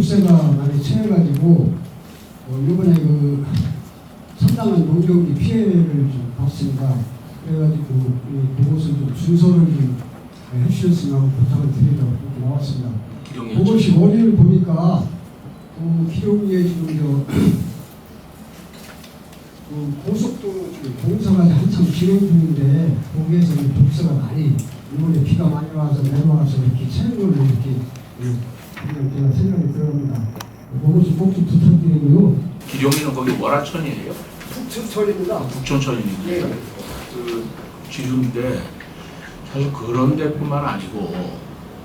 습세가 많이 채여가지고 이번에 그 상당한 농경지 피해를 좀 봤습니다. 그래가지고 그것을 좀 준서를 좀 해주셨으면 하고 부탁을 드리려고 이렇게 나왔습니다. 그것이 원인을 보니까 기룡리에 지금 고속도로 공사가 한참 진행 중인데 거기에서 독서가 많이 이번에 비가 많이 와서 내려와서 이렇게 채는 걸로 이렇게 그냥 제가 생각이 들어갑니다. 그것을 꼭 좀 부탁드리고요. 기룡리는 거기 월하천이에요? 북천천입니다. 북천천입니다. 네. 그 지류인데 사실 그런 데뿐만 아니고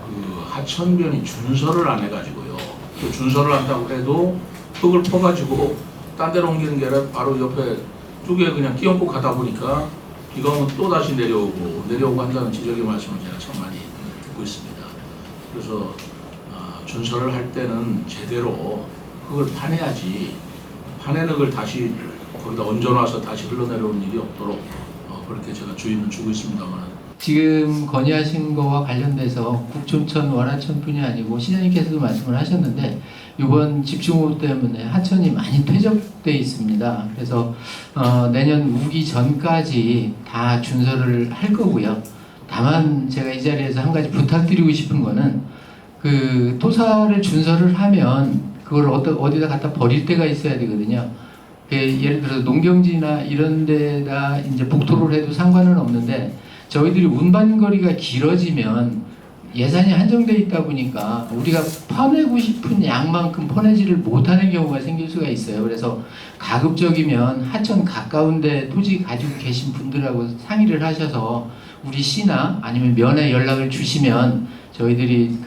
그 하천변이 준설을 안 해가지고요. 또 준설을 한다고 해도 흙을 퍼가지고 딴 데로 옮기는 게 아니라 바로 옆에 쪽에 그냥 끼얹고 가다 보니까 비가 오면 또 다시 내려오고 한다는 지적의 말씀을 제가 참 많이 듣고 있습니다. 그래서 준설을 할 때는 제대로 흙을 파내야지, 파낸 흙을 다시 거기다 얹어놔서 다시 흘러내려오는 일이 없도록 그렇게 제가 주의는 주고 있습니다만. 지금 건의하신 거와 관련돼서 국촌천, 월하천뿐이 아니고 시장님께서도 말씀을 하셨는데 이번 집중호우 때문에 하천이 많이 퇴적돼 있습니다. 그래서 내년 우기 전까지 다 준설을 할 거고요. 다만 제가 이 자리에서 한 가지 부탁드리고 싶은 거는 그 토사를 준설을 하면 그걸 어디다 갖다 버릴 때가 있어야 되거든요. 예를 들어서 농경지나 이런 데다 이제 복토를 해도 상관은 없는데 저희들이 운반거리가 길어지면 예산이 한정되어 있다 보니까 우리가 퍼내고 싶은 양만큼 퍼내지를 못하는 경우가 생길 수가 있어요. 그래서 가급적이면 하천 가까운데 토지 가지고 계신 분들하고 상의를 하셔서 우리 시나 아니면 면에 연락을 주시면 저희들이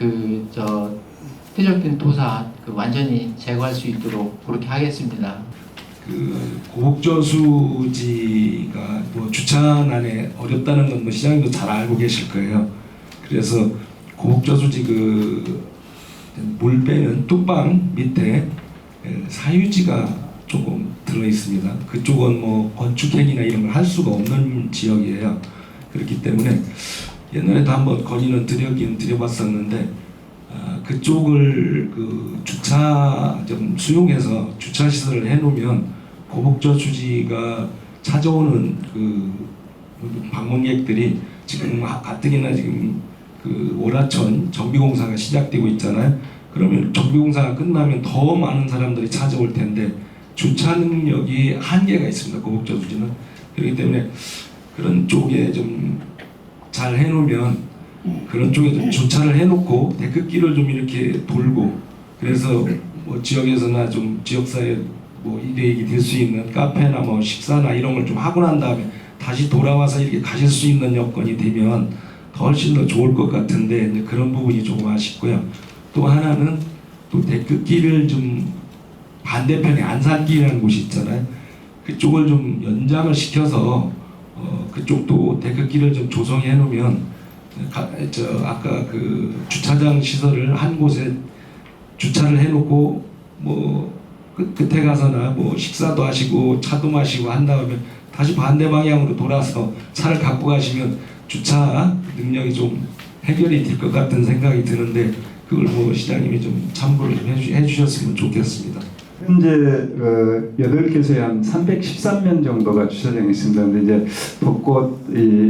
퇴적된 토사 완전히 제거할 수 있도록 그렇게 하겠습니다. 고북저수지가 주차난에 어렵다는 건 시장님도 잘 알고 계실 거예요. 그래서 고북저수지 물 빼는 뚝방 밑에 사유지가 조금 들어 있습니다. 그쪽은 건축행위나 이런 걸 할 수가 없는 지역이에요. 그렇기 때문에 옛날에도 한번 건의는 드려봤었는데 그쪽을 주차 좀 수용해서 주차 시설을 해놓으면 고북저수지가 찾아오는 방문객들이 지금 가뜩이나 지금 월하천 정비공사가 시작되고 있잖아요. 그러면 정비공사가 끝나면 더 많은 사람들이 찾아올 텐데 주차 능력이 한계가 있습니다. 고북저수지는. 그렇기 때문에 그런 쪽에 좀 잘 해놓으면 그런 쪽에 좀 주차를 해놓고 데크길을 좀 이렇게 돌고 그래서 지역에서나 좀 지역사회 일회익이 될 수 있는 카페나 식사나 이런 걸 좀 하고 난 다음에 다시 돌아와서 이렇게 가실 수 있는 여건이 되면 훨씬 더 좋을 것 같은데 이제 그런 부분이 조금 아쉽고요. 또 하나는 또 데크길을 좀 반대편에 안산길이라는 곳이 있잖아요. 그쪽을 좀 연장을 시켜서 그쪽도 데크길을 좀 조성해 놓으면 아까 주차장 시설을 한 곳에 주차를 해놓고 끝에 가서나 식사도 하시고 차도 마시고 한 다음에 다시 반대 방향으로 돌아서 차를 갖고 가시면 주차 능력이 좀 해결이 될 것 같은 생각이 드는데 그걸 시장님이 좀 참고를 좀 해주셨으면 좋겠습니다. 현재 8개소에 한 313면 정도가 주차장이 있습니다. 근데 이제 벚꽃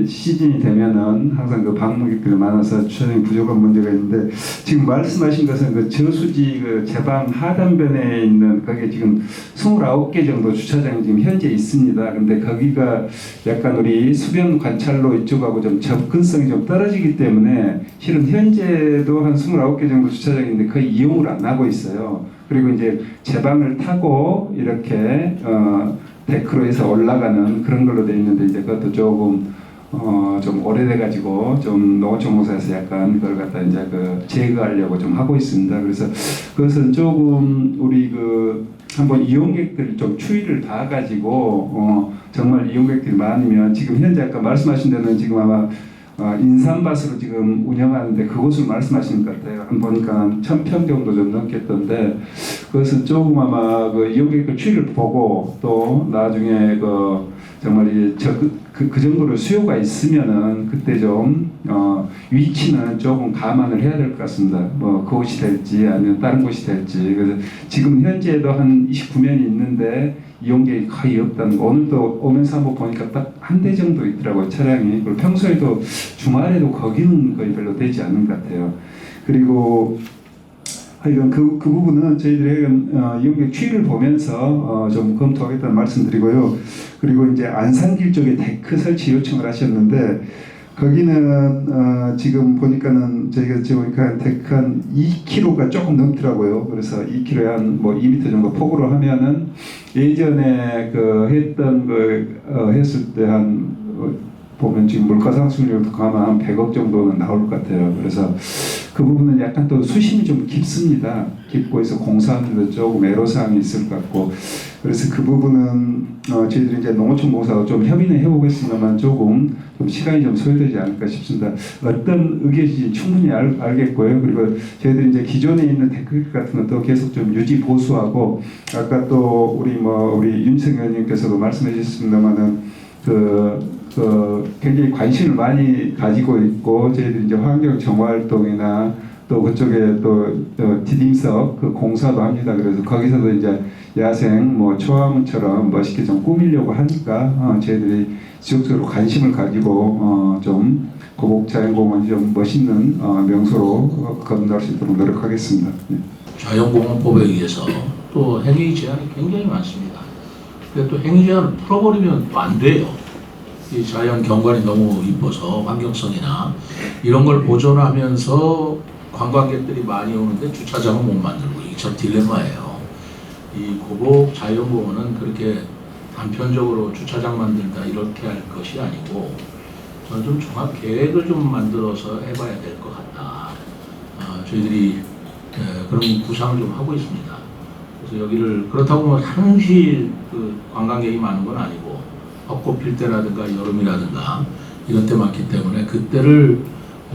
시즌이 되면은 항상 방문객들이 많아서 주차장이 부족한 문제가 있는데 지금 말씀하신 것은 저수지 제방 하단변에 있는 거기에 지금 29개 정도 주차장이 지금 현재 있습니다. 근데 거기가 약간 우리 수변 관찰로 이쪽하고 좀 접근성이 좀 떨어지기 때문에 실은 현재도 한 29개 정도 주차장인데 거의 이용을 안 하고 있어요. 그리고 이제 제방을 타고 이렇게 데크로 해서 올라가는 그런 걸로 되어 있는데 이제 그것도 조금 좀 오래돼가지고 좀 농어촌공사에서 약간 그걸 갖다 이제 제거하려고 좀 하고 있습니다. 그래서 그것은 조금 우리 한번 이용객들 좀 추이를 다 가지고 정말 이용객들이 많으면 지금 현재 아까 말씀하신 데는 지금 아마 인삼밭으로 지금 운영하는데 그곳을 말씀하시는 것 같아요. 한 보니까 1000평 정도 좀 넘겠던데 그것은 조금 아마 이용객들 추이를 보고 또 나중에 정말 그 정도로 수요가 있으면은 그때 좀 위치는 조금 감안을 해야 될 것 같습니다. 뭐 그곳이 될지 아니면 다른 곳이 될지. 그래서 지금 현재도 한 29면이 있는데 이용객이 거의 없다는 거. 오늘도 오면서 한번 보니까 딱 한 대 정도 있더라고요, 차량이. 그리고 평소에도 주말에도 거기는 거의 별로 되지 않는 것 같아요. 그리고 하여간 그 부분은 저희들이 이용객 추이를 보면서 좀 검토하겠다는 말씀드리고요. 그리고 이제 안산길 쪽에 데크 설치 요청을 하셨는데 거기는 지금 보니까는 저희가 지금 보니까 데크 한 2km가 조금 넘더라고요. 그래서 2km에 한 뭐 2m 정도 폭으로 하면은 예전에 했던 했을 때 한 보면 지금 물가 상승률도 아마 한 100억 정도는 나올 것 같아요. 그래서 그 부분은 약간 또 수심이 좀 깊습니다. 깊고 해서 공사하는데 조금 애로사항이 있을 것 같고, 그래서 그 부분은 저희들이 이제 농어촌 공사와 좀 협의는 해보겠습니다만 조금 좀 시간이 좀 소요되지 않을까 싶습니다. 어떤 의견인지 충분히 알겠고요. 그리고 저희들이 이제 기존에 있는 데크 같은 것도 계속 좀 유지 보수하고, 아까 또 우리 윤석 의원님께서도 말씀해 주셨습니다만은 굉장히 관심을 많이 가지고 있고, 저희들이 이제 환경 정화 활동이나 또 그쪽에 또 디딤석 그 공사도 합니다. 그래서 거기서도 이제 야생 뭐 초화문처럼 멋있게 좀 꾸미려고 하니까 저희들이 지속적으로 관심을 가지고 좀 고목자연공원이 좀 멋있는 명소로 거듭날 수 있도록 노력하겠습니다. 네. 자연공원법에 의해서 또 행위 제한이 굉장히 많습니다. 근데 또 행위 제한을 풀어버리면 또 안 돼요. 이 자연 경관이 너무 이뻐서 환경성이나 이런 걸 보존하면서 관광객들이 많이 오는데 주차장은 못 만들고, 이게 참 딜레마예요. 이 고복 자연공원은 그렇게 단편적으로 주차장 만들다 이렇게 할 것이 아니고 저는 좀 종합 계획을 좀 만들어서 해봐야 될 것 같다. 저희들이 그런 구상을 좀 하고 있습니다. 그래서 여기를 그렇다고 뭐 항시 관광객이 많은 건 아니고 벚꽃 필 때라든가 여름이라든가 이런 때 많기 때문에 그때를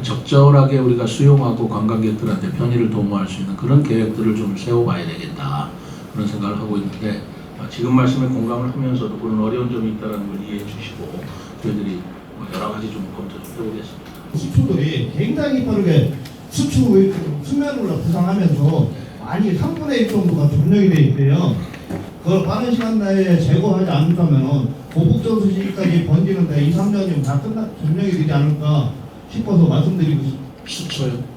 적절하게 우리가 수용하고 관광객들한테 편의를 도모할 수 있는 그런 계획들을 좀 세워봐야 되겠다, 그런 생각을 하고 있는데, 지금 말씀에 공감을 하면서도 그런 어려운 점이 있다는 걸 이해해 주시고 저희들이 여러 가지 좀 검토 좀 해보겠습니다. 수초들이 굉장히 빠르게 수면으로 부상하면서 많이 3분의 1 정도가 점령이 돼 있대요. 그걸 빠른 시간 내에 제거하지 않는다면 고북저수지까지 번지는데 2, 3년이면 다 점령이 되지 않을까 싶어서 말씀드리고 싶습니다. 수초요?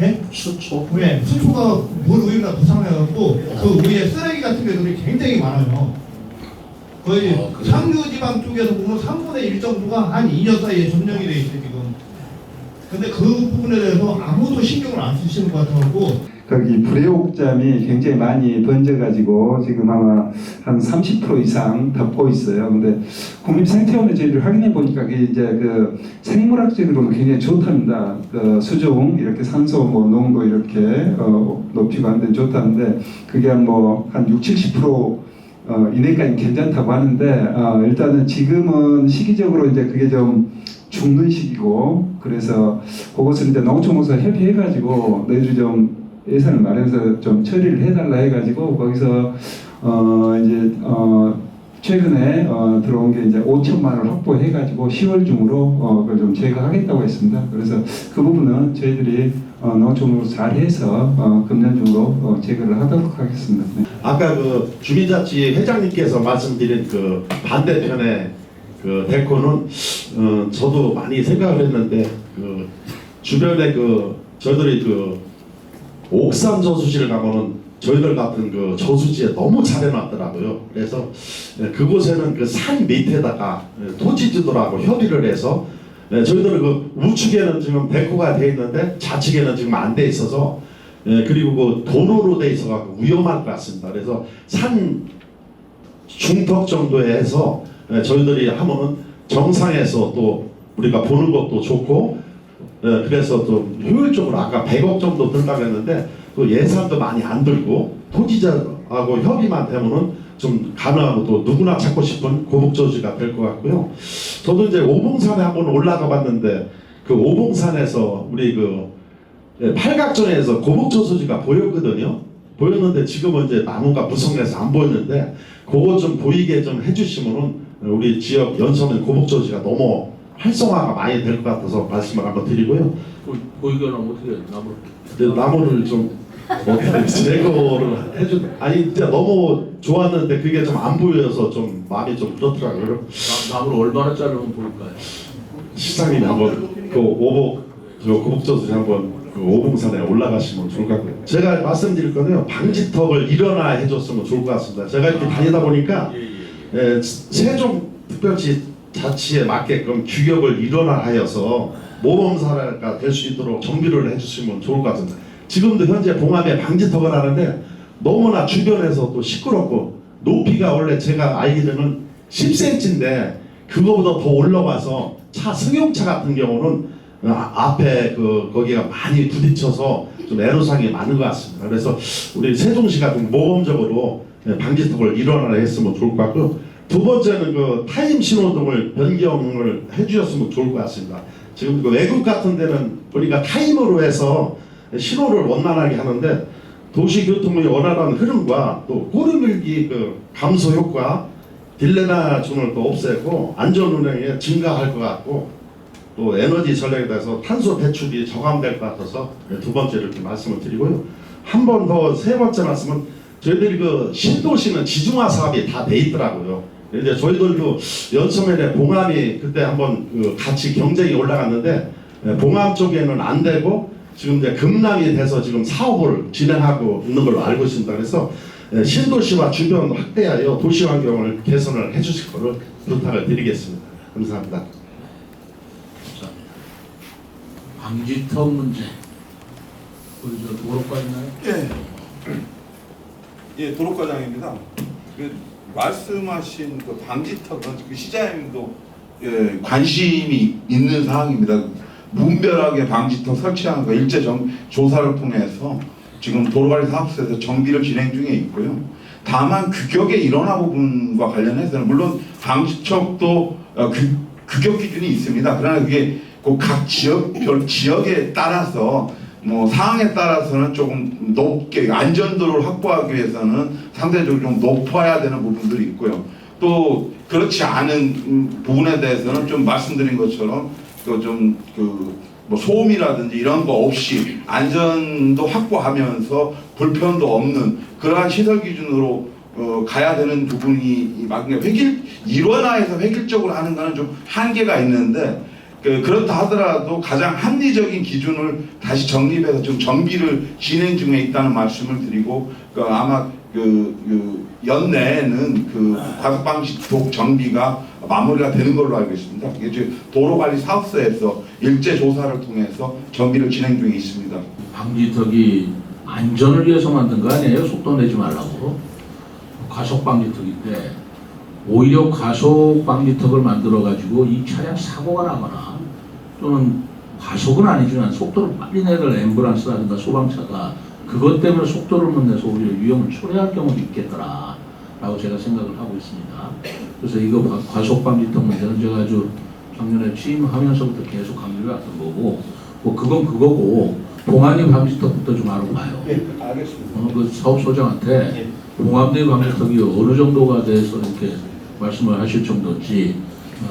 예? 수초? 왜? 수초가 물 위에다 부상해갖고 그 위에 쓰레기 같은 게들이 굉장히 많아요. 거의 상류지방 쪽에서 보면 3분의 1 정도가 한 2년 사이에 점령이 돼 있어요, 지금. 근데 그 부분에 대해서 아무도 신경을 안 쓰시는 것 같아갖고 거기 불의옥잠이 굉장히 많이 번져가지고 지금 아마 한 30% 이상 덮고 있어요. 근데 국립생태원에 저희들이 확인해 보니까 그게 이제 생물학적으로는 굉장히 좋답니다. 수중 이렇게 산소 농도 이렇게 높이고 하는 데 좋다는데 그게 한 60-70% 이내까지 괜찮다고 하는데 일단은 지금은 시기적으로 이제 그게 좀 죽는 시기고, 그래서 그것을 이제 농촌공사 협의해가지고 너희들이 좀 예산을 마련해서 좀 처리를 해달라 해가지고 거기서 이제 최근에 들어온 게 이제 5천만 원을 확보해가지고 10월 중으로 그걸 좀 제거하겠다고 했습니다. 그래서 그 부분은 저희들이 농촌으로 잘해서 금년 중으로 제거를 하도록 하겠습니다. 네. 아까 그 주민자치 회장님께서 말씀드린 그 반대편의 그 데코는 저도 많이 생각을 했는데 그 주변에 저희들이 옥산 저수지를 가면은 저희들 같은 저수지에 너무 잘 해놨더라고요. 그래서 그곳에는 산 밑에다가 토지주들하고 협의를 해서 저희들은 우측에는 지금 데코가 돼 있는데 좌측에는 지금 안 돼 있어서 그리고 도로로 돼 있어서 위험할 것 같습니다. 그래서 산 중턱 정도에 해서 저희들이 하면은 정상에서 또 우리가 보는 것도 좋고, 그래서 좀 효율적으로 아까 100억 정도 든다고 했는데 또 예산도 많이 안 들고 토지자하고 협의만 되면은 좀 가능하고 또 누구나 찾고 싶은 고목저수지가 될 것 같고요. 저도 이제 오봉산에 한번 올라가 봤는데 그 오봉산에서 우리 팔각정에서 고목저수지가 보였거든요. 보였는데 지금은 이제 나무가 무성해서 안 보였는데 그거 좀 보이게 좀 해주시면은 우리 지역 연서면 고목조지가 너무 활성화가 많이 될 것 같아서 말씀을 한번 드리고요. 보이거나 어떻게 나무를 근데 나무를 좀 어떻게 제거를 해준 아니 진짜 너무 좋았는데 그게 좀 안 보여서 좀 마음이 좀 그렇더라고요. 나무를 얼마나 자르면 보일까요? 시장님이 한번 그 오복 저 고목조지 한번 그 오봉산에 올라가시면 좋을 것 같고요. 제가 말씀드릴 거는요, 방지턱을 일어나 해줬으면 좋을 것 같습니다. 제가 이렇게 다니다 보니까 세종특별시 자치에 맞게끔 규격을 일원화하여서 모범사례가 될 수 있도록 정비를 해주시면 좋을 것 같습니다. 지금도 현재 봉암에 방지턱을 하는데 너무나 주변에서 또 시끄럽고 높이가 원래 제가 알기로는 10cm인데 그거보다 더 올라가서 승용차 같은 경우는 앞에 거기가 많이 부딪혀서 좀 애로사항이 많은 것 같습니다. 그래서 우리 세종시가 좀 모범적으로 방지턱을 일원화를 했으면 좋을 것 같고, 두 번째는 그 타임 신호등을 변경을 해주셨으면 좋을 것 같습니다. 지금 그 외국 같은 데는 보니까 타임으로 해서 신호를 원만하게 하는데 도시교통의 원활한 흐름과 또 꼬리밀기 그 감소 효과, 딜레마 줌을 또 없애고 안전운행에 증가할 것 같고, 또 에너지 전략에 대해서 탄소 배출이 저감될 것 같아서 두 번째 이렇게 말씀을 드리고요. 한 번 더 세 번째 말씀은 저희들이 그 신도시는 지중화 사업이 다 돼 있더라고요. 이제 저희들도 연서면에 봉암이 그때 한번 그 같이 경쟁이 올라갔는데 봉암 쪽에는 안 되고 지금 이제 금남이 돼서 지금 사업을 진행하고 있는 걸로 알고 있습니다. 그래서 신도시와 주변 확대하여 도시 환경을 개선을 해주실 거를 부탁을 드리겠습니다. 감사합니다. 방지턱 문제. 우리 저 도로과 있나요? 예, 도로과장입니다. 그 말씀하신 그 방지턱은 그 시장님도 관심이 있는 사항입니다. 무분별하게 방지턱 설치하는 거 일제 조사를 통해서 지금 도로관리 사업소에서 정비를 진행 중에 있고요. 다만 규격의 일원화 부분과 관련해서는 물론 방지턱도 규격 기준이 있습니다. 그러나 그게 각 지역에 따라서 뭐 상황에 따라서는 조금 높게 안전도를 확보하기 위해서는 상대적으로 좀 높아야 되는 부분들이 있고요. 또 그렇지 않은 부분에 대해서는 좀 말씀드린 것처럼 뭐 소음이라든지 이런 거 없이 안전도 확보하면서 불편도 없는 그러한 시설 기준으로 가야 되는 부분이 일원화해서 획일적으로 하는 거는 좀 한계가 있는데, 그렇다 하더라도 가장 합리적인 기준을 다시 정립해서 지금 정비를 진행 중에 있다는 말씀을 드리고, 아마 연내에는 과속방지턱 정비가 마무리가 되는 걸로 알고 있습니다. 이게 지금 도로관리사업소에서 일제 조사를 통해서 정비를 진행 중에 있습니다. 방지턱이 안전을 위해서 만든 거 아니에요? 속도 내지 말라고. 과속방지턱인데 오히려 과속방지턱을 만들어가지고 이 차량 사고가 나거나 또는 과속은 아니지만 속도를 빨리 내는 앰뷸런스라든가 소방차가 그것 때문에 속도를 못 내서 오히려 위험을 초래할 경우도 있겠더라 라고 제가 생각을 하고 있습니다. 그래서 이거 과속방지턱 문제는 제가 아주 작년에 취임하면서부터 계속 강조해 왔던 거고, 뭐 그건 그거고 봉암리 방지턱부터 좀 알아봐요. 네, 알겠습니다. 그 사업소장한테 봉암리 방지턱이 어느 정도가 돼서 이렇게 말씀을 하실 정도인지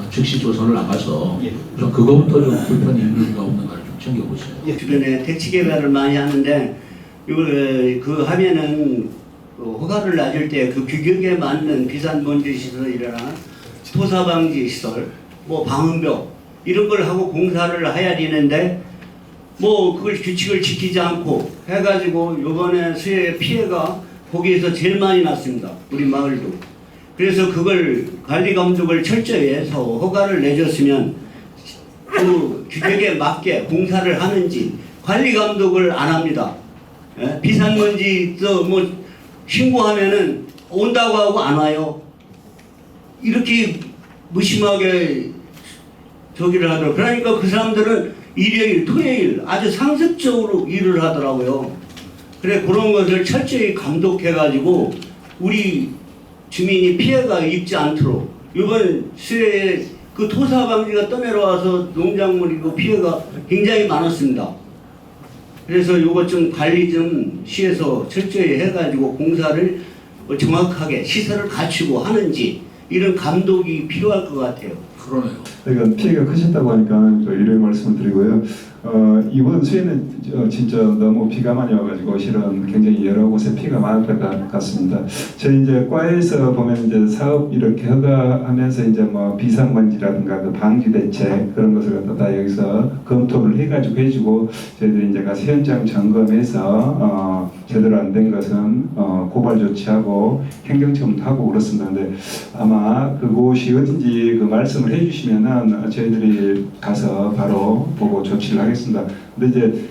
즉시 조사를 나가서 우선 그거부터 좀 불편이 있는가 없는가를 좀 챙겨보세요. 주변에 택지 개발을 많이 하는데 이걸 하면은 허가를 놔줄 때 그 규격에 맞는 비산먼지 시설이나 토사 방지 시설, 뭐 방음벽 이런 걸 하고 공사를 해야 되는데 뭐 그걸 규칙을 지키지 않고 해가지고 이번에 수해 피해가 거기에서 제일 많이 났습니다. 우리 마을도. 그래서 그걸 관리 감독을 철저히 해서 허가를 내줬으면 그 규격에 맞게 공사를 하는지 관리 감독을 안 합니다. 예? 비산먼지 뭐 신고하면은 온다고 하고 안 와요. 이렇게 무심하게 저기를 하더라고요. 그러니까 그 사람들은 일요일, 토요일 아주 상습적으로 일을 하더라고요. 그래 그런 것을 철저히 감독해가지고 우리 주민이 피해가 입지 않도록, 이번 수해에 그 토사 방지가 떠내려와서 농작물이고 피해가 굉장히 많았습니다. 그래서 이것 좀 관리 좀 시에서 철저히 해가지고 공사를 정확하게 시설을 갖추고 하는지, 이런 감독이 필요할 것 같아요. 그러네요. 그러니까 피해가 크셨다고 하니까 또 이런 말씀을 드리고요. 이번 수해는 진짜 너무 비가 많이 와가지고 실은 굉장히 여러 곳에 피해가 많을 것 같습니다. 저희 이제 과에서 보면 이제 사업 이렇게 허가하면서 이제 뭐 비상먼지라든가 그 방지 대책 그런 것을 갖다 다 여기서 검토를 해가지고 해주고 저희들이 이제 가서 현장 점검해서 제대로 안 된 것은 고발 조치하고 행정처분도 하고 그렇습니다. 근데 아마 그곳이 어딘지 그 말씀을 해주시면은 저희들이 가서 바로 보고 조치를 하겠습니다. 근데 이제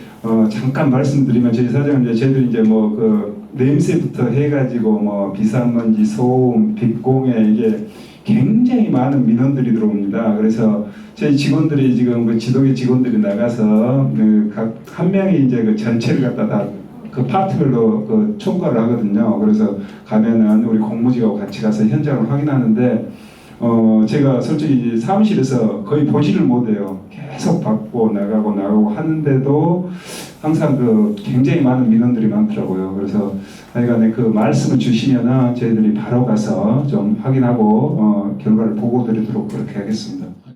잠깐 말씀드리면 저희 사장은 이제 저희들이 이제 뭐 그 냄새부터 해가지고 뭐 비상먼지, 소음, 빛공해 이게 굉장히 많은 민원들이 들어옵니다. 그래서 저희 직원들이 지금 그 지도계 직원들이 나가서 각 한 명이 이제 그 전체를 갖다 다 그 파트별로 그 총괄을 하거든요. 그래서 가면은 우리 공무직하고 같이 가서 현장을 확인하는데 제가 솔직히 사무실에서 거의 보지를 못해요. 계속 받고 나가고 하는데도 항상 그 굉장히 많은 민원들이 많더라고요. 그래서 하여간에 그 말씀을 주시면은 저희들이 바로 가서 좀 확인하고 결과를 보고 드리도록 그렇게 하겠습니다.